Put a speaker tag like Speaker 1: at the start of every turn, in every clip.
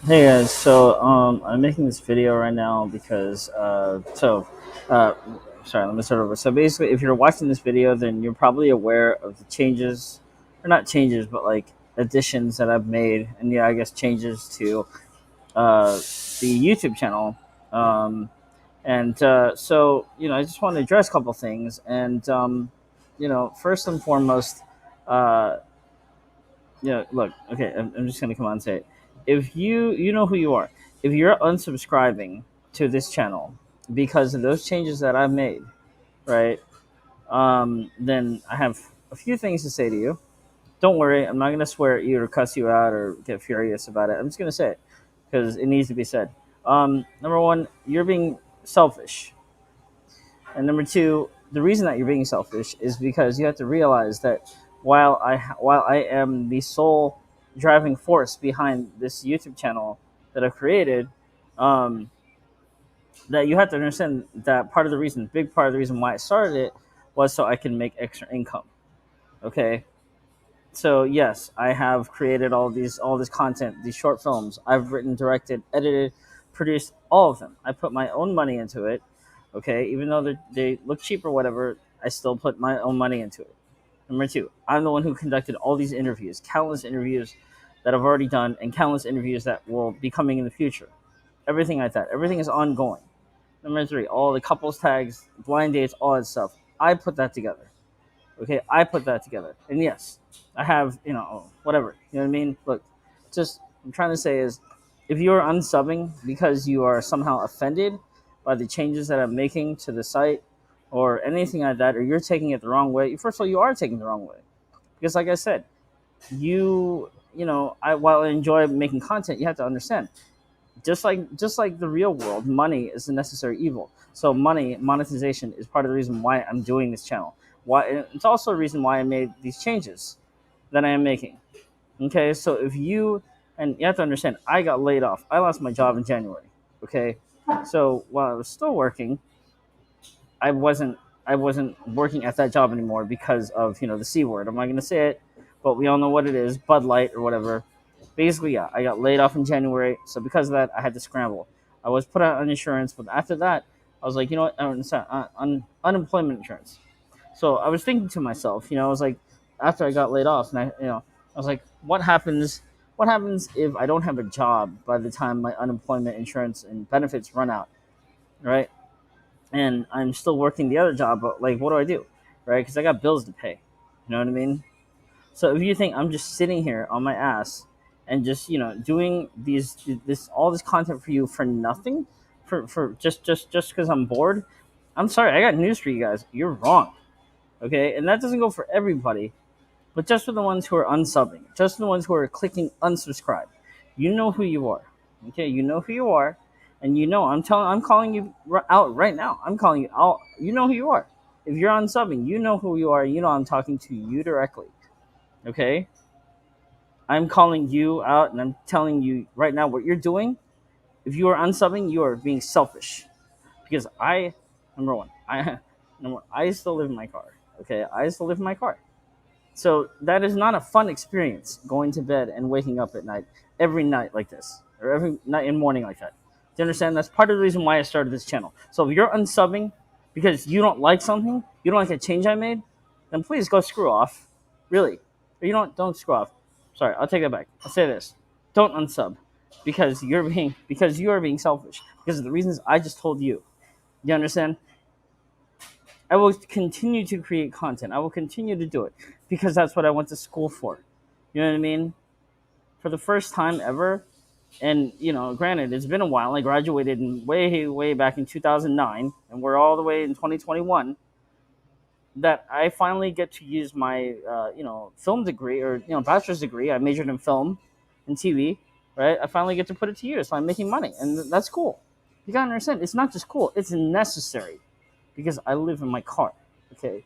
Speaker 1: Hey guys, I'm making this video right now because uh, sorry, let me start over. So basically, if you're watching this video, then you're probably aware of the changes, or not changes, but like additions that I've made, and yeah, I guess changes to the YouTube channel. Um, I just want to address a couple things, and first and foremost, uh, look, okay, I'm just gonna come on and say it. If you know who you are, if you're unsubscribing to this channel because of those changes that I've made, right? Then I have a few things to say to you. Don't worry, I'm not gonna swear at you or cuss you out or get furious about it. I'm just gonna say it because it needs to be said. Number one, you're being selfish, and number two, the reason that you're being selfish is because you have to realize that while I am the sole driving force behind this YouTube channel that I've created, um, that you have to understand that part of the reason, big part of the reason why I started it was so I can make extra income. Okay, so yes, I have created all this content, these short films. I've written, directed, edited, produced all of them. I put my own money into it. Okay, even though they look cheap or whatever, I still put my own money into it. Number two, I'm the one who conducted all these interviews, countless interviews that I've already done, and countless interviews that will be coming in the future. Everything like that. Everything is ongoing. Number three, all the couples tags, blind dates, all that stuff. I put that together. Okay, I put that together. And yes, I have, whatever. You know what I mean? Look, just I'm trying to say is if you're unsubbing because you are somehow offended by the changes that I'm making to the site or anything like that, or you're taking it the wrong way, first of all, you are taking it the wrong way. Because like I said, while I enjoy making content, you have to understand just like the real world, money is a necessary evil. So monetization is part of the reason why I'm doing this channel. Why it's also a reason why I made these changes that I am making. Okay, so if you and you have to understand, I got laid off. I lost my job in January. Okay, so while I was still working, I wasn't I wasn't working at that job anymore because of the c word. I'm not gonna say it, but we all know what it is, Bud Light or whatever. Basically, yeah, I got laid off in January, so because of that, I had to scramble. I was put out on insurance, but after that, I was like, you know what, unemployment insurance. So I was thinking to myself, I was like, after I got laid off, and I was like, what happens? What happens if I don't have a job by the time my unemployment insurance and benefits run out, right? And I'm still working the other job, but like, what do I do, right? Because I got bills to pay. You know what I mean? So if you think I'm just sitting here on my ass and just doing this all this content for you for nothing, for just because I'm bored, I'm sorry. I got news for you guys. You're wrong. Okay, and that doesn't go for everybody, but just for the ones who are unsubbing, just for the ones who are clicking unsubscribe. You know who you are. Okay, you know who you are, and I'm calling you out right now. I'm calling you out. You know who you are. If you're unsubbing, you know who you are. You know I'm talking to you directly. Okay, I'm calling you out, and I'm telling you right now what you're doing. If you are unsubbing, you are being selfish. Because number one, I still live in my car. Okay, I still live in my car. So that is not a fun experience going to bed and waking up at night every night like this, or every night and morning like that. Do you understand? That's part of the reason why I started this channel. So if you're unsubbing because you don't like something, you don't like a change I made, then please go screw off. Really. Or you don't screw off. Sorry, I'll take that back. I'll say this. Don't unsub because you are being selfish. Because of the reasons I just told you. Do you understand? I will continue to create content. I will continue to do it because that's what I went to school for. You know what I mean? For the first time ever, and granted, it's been a while. I graduated way back in 2009, and we're all the way in 2021. That I finally get to use my film degree or bachelor's degree. I majored in film and TV. Right? I finally get to put it to use. So I'm making money, and that's cool. You gotta understand, it's not just cool; it's necessary because I live in my car. Okay,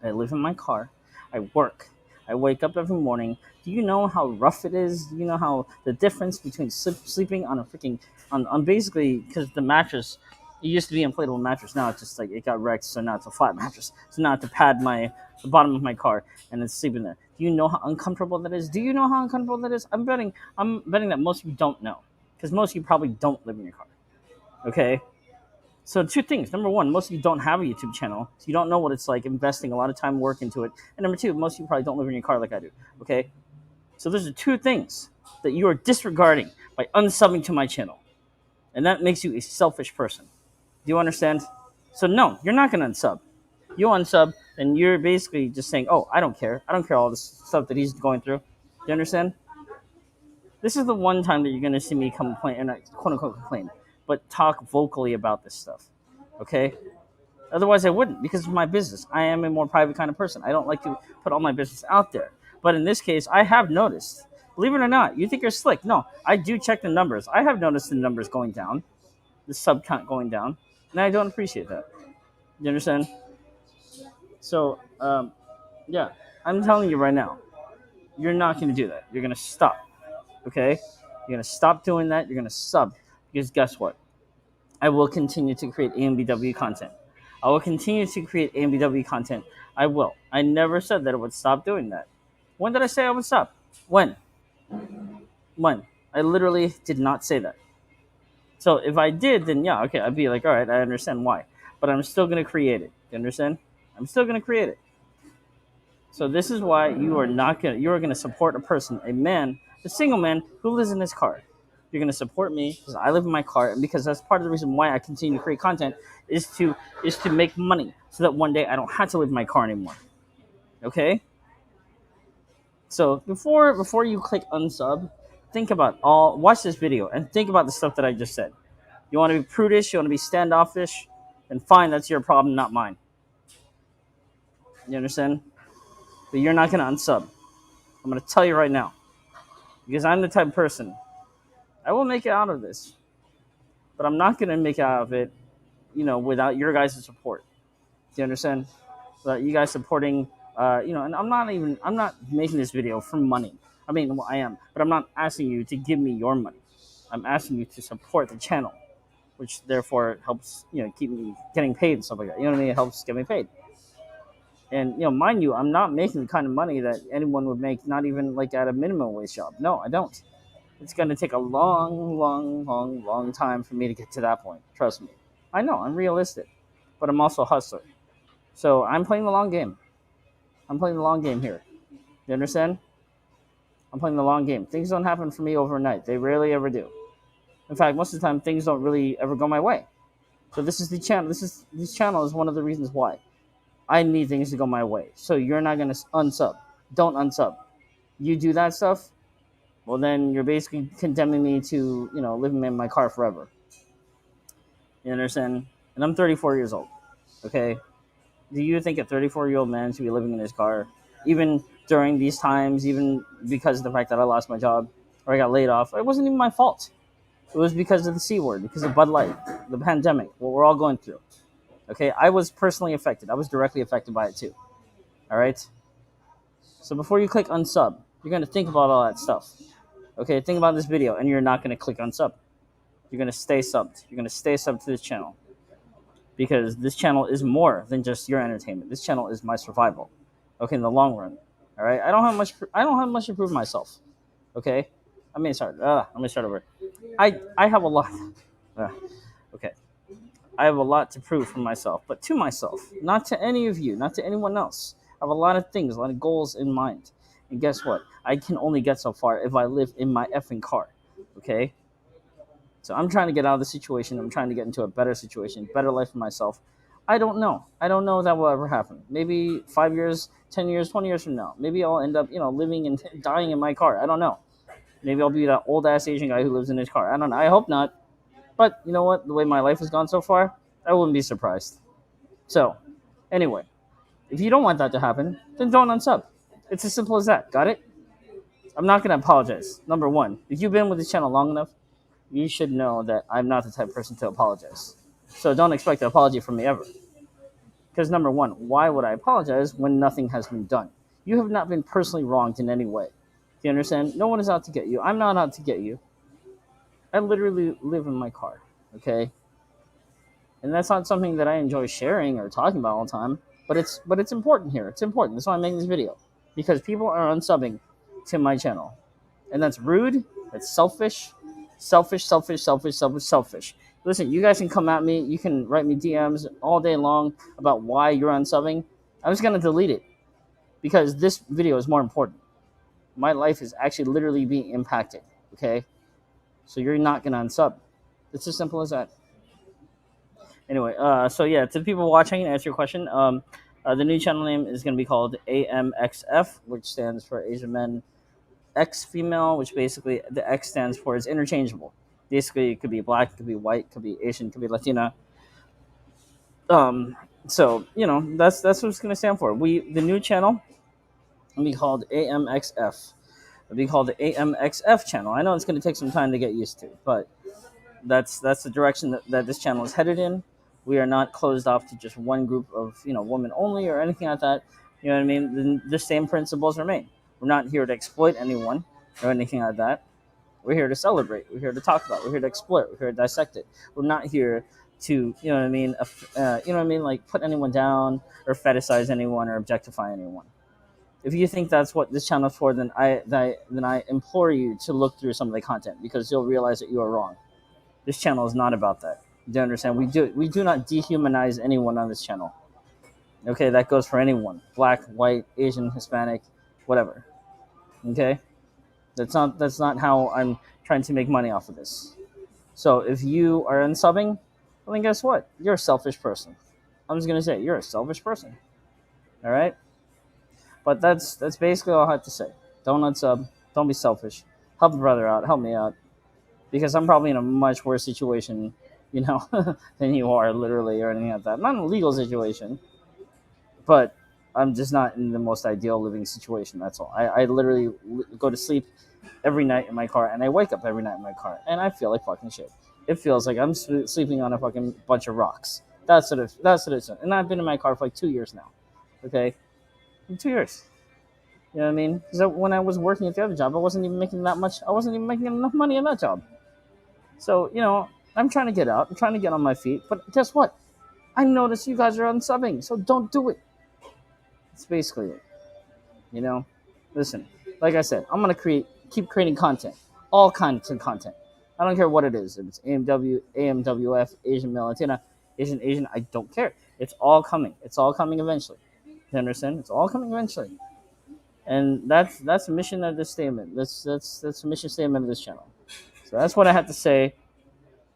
Speaker 1: I live in my car. I work. I wake up every morning. Do you know how rough it is? Do you know how the difference between sleeping on a freaking on basically because the mattress, it used to be an inflatable mattress. Now it's just like it got wrecked, so now it's a flat mattress. So now I have to pad the bottom of my car and then sleep in there. Do you know how uncomfortable that is? Do you know how uncomfortable that is? I'm betting that most of you don't know, because most of you probably don't live in your car. Okay. So two things. Number one, most of you don't have a YouTube channel, so you don't know what it's like investing a lot of time and work into it. And number two, most of you probably don't live in your car like I do. Okay. So those are two things that you are disregarding by unsubbing to my channel, and that makes you a selfish person. Do you understand? So no, you're not gonna unsub. You unsub, and you're basically just saying, "Oh, I don't care. I don't care all this stuff that he's going through." Do you understand? This is the one time that you're gonna see me complain, and quote unquote complain, but talk vocally about this stuff. Okay? Otherwise, I wouldn't, because it's my business. I am a more private kind of person. I don't like to put all my business out there. But in this case, I have noticed. Believe it or not, you think you're slick. No, I do check the numbers. I have noticed the numbers going down, the sub count going down, and I don't appreciate that. You understand? So, yeah, I'm telling you right now, you're not going to do that. You're going to stop. Okay? You're going to stop doing that. You're going to sub. Because guess what? I will continue to create AMBW content. I will continue to create AMBW content. I will. I never said that I would stop doing that. When did I say I would stop? When? When? I literally did not say that. So if I did, then yeah, okay, I'd be like, all right, I understand why. But I'm still going to create it. You understand? I'm still going to create it. So this is why you are going to support a person, a man, a single man who lives in his car. You're going to support me because I live in my car, and because that's part of the reason why I continue to create content is to make money, so that one day I don't have to live in my car anymore. Okay? So before you click unsub, watch this video and think about the stuff that I just said. You want to be prudish, you want to be standoffish, then fine, that's your problem, not mine. You understand? But you're not going to unsub. I'm going to tell you right now, because I'm the type of person, I will make it out of this, but I'm not going to make it out of it, without your guys' support. Do you understand? Without you guys supporting, and I'm not making this video for money. I mean, well, I am, but I'm not asking you to give me your money. I'm asking you to support the channel, which therefore helps, keep me getting paid and stuff like that. You know what I mean? It helps get me paid. And mind you, I'm not making the kind of money that anyone would make, not even like at a minimum wage job. No, I don't. It's going to take a long, long, long, long time for me to get to that point. Trust me. I know, I'm realistic, but I'm also a hustler. So I'm playing the long game. I'm playing the long game here. You understand? I'm playing the long game. Things don't happen for me overnight. They rarely ever do. In fact, most of the time, things don't really ever go my way. So this channel is one of the reasons why I need things to go my way. So you're not going to unsub. Don't unsub. You do that stuff, well, then you're basically condemning me to, living in my car forever. You understand? And I'm 34 years old. Okay? Do you think a 34-year-old man should be living in his car, even during these times, even because of the fact that I lost my job or I got laid off? It wasn't even my fault. It was because of the C word, because of Bud Light, the pandemic, what we're all going through. Okay? I was personally affected. I was directly affected by it too. All right? So before you click unsub, you're going to think about all that stuff. Okay, think about this video, and you're not going to click unsub. You're going to stay subbed. You're going to stay subbed to this channel, because this channel is more than just your entertainment. This channel is my survival. Okay, in the long run. All right, I don't have much to prove myself. Okay, let me start over. I have a lot. Okay, I have a lot to prove for myself, but to myself, not to any of you, not to anyone else. I have a lot of things, a lot of goals in mind. And guess what? I can only get so far if I live in my effing car. Okay? So I'm trying to get out of the situation. I'm trying to get into a better situation, better life for myself. I don't know. I don't know if that will ever happen. Maybe 5 years, 10 years, 20 years from now. Maybe I'll end up, living and dying in my car. I don't know. Maybe I'll be that old ass Asian guy who lives in his car. I don't know. I hope not. But you know what? The way my life has gone so far, I wouldn't be surprised. So, anyway, if you don't want that to happen, then don't unsub. It's as simple as that. Got it? I'm not going to apologize. Number one, if you've been with this channel long enough, you should know that I'm not the type of person to apologize. So don't expect an apology from me ever. Because number one, why would I apologize when nothing has been done? You have not been personally wronged in any way. Do you understand? No one is out to get you. I'm not out to get you. I literally live in my car. Okay? And that's not something that I enjoy sharing or talking about all the time. But it's important here. It's important. That's why I'm making this video. because people are unsubbing to my channel, and that's rude. That's selfish, selfish, selfish, selfish, selfish, selfish. Listen, you guys can come at me. You can write me DMs all day long about why you're unsubbing. I'm just gonna delete it because this video is more important. My life is actually literally being impacted. Okay, so you're not gonna unsub. It's as simple as that. Anyway, so yeah, to the people watching, to answer your question, the new channel name is gonna be called AMXF, which stands for Asian Men X Female, which basically the X stands for is interchangeable. Basically, it could be black, it could be white, it could be Asian, it could be Latina. Um, so that's what it's gonna stand for. The new channel will be called AMXF. It'll be called the AMXF channel. I know it's gonna take some time to get used to, but that's the direction that this channel is headed in. We are not closed off to just one group of women only or anything like that. You know what I mean? The same principles remain. We're not here to exploit anyone or anything like that. We're here to celebrate. We're here to talk about. We're here to explore. We're here to dissect it. We're not here to like put anyone down or fetishize anyone or objectify anyone. If you think that's what this channel is for, then I implore you to look through some of the content because you'll realize that you are wrong. This channel is not about that. Do you understand? We do not dehumanize anyone on this channel. Okay, that goes for anyone. Black, white, Asian, Hispanic, whatever. Okay? That's not how I'm trying to make money off of this. So if you are unsubbing, well then guess what? You're a selfish person. I'm just gonna say you're a selfish person. Alright? But that's basically all I have to say. Don't unsub, don't be selfish. Help a brother out, help me out. Because I'm probably in a much worse situation, than you are literally or anything like that. Not in a legal situation, but I'm just not in the most ideal living situation. That's all. I literally go to sleep every night in my car, and I wake up every night in my car, and I feel like fucking shit. It feels like I'm sleeping on a fucking bunch of rocks. That's what it's. And I've been in my car for like 2 years now. Okay, 2 years. You know what I mean? Because when I was working at the other job, I wasn't even making that much. I wasn't even making enough money in that job. So I'm trying to get out. I'm trying to get on my feet. But guess what? I noticed you guys are unsubbing, so don't do it. That's basically it. Listen, like I said, I'm gonna keep creating content, all kinds of content. I don't care what it is. If it's AMW, AMWF, Asian Male Latina, Asian, I don't care. It's all coming. It's all coming eventually. You understand? It's all coming eventually. And that's the mission of this statement. That's the mission statement of this channel. So that's what I have to say.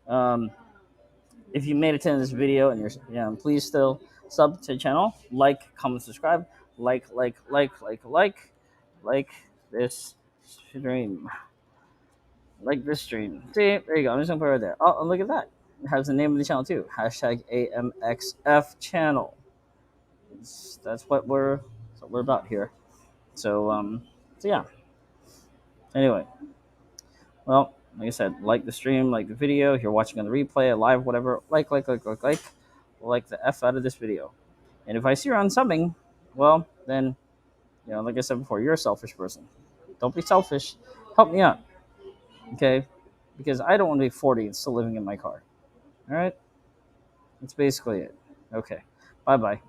Speaker 1: If you made it to the end of this video and please still sub to the channel, like, comment, subscribe, like this stream. Like this stream. See, there you go. I'm just gonna put it right there. Oh, and look at that. It has the name of the channel too. Hashtag AMXF channel. That's what we're about here. So yeah. Anyway, well, like I said, like the stream, like the video. If you're watching on the replay, a live, whatever, like the F out of this video. And if I see you're unsubbing, well, then, like I said before, you're a selfish person. Don't be selfish. Help me out, okay? Because I don't want to be 40 and still living in my car. All right? That's basically it. Okay. Bye-bye.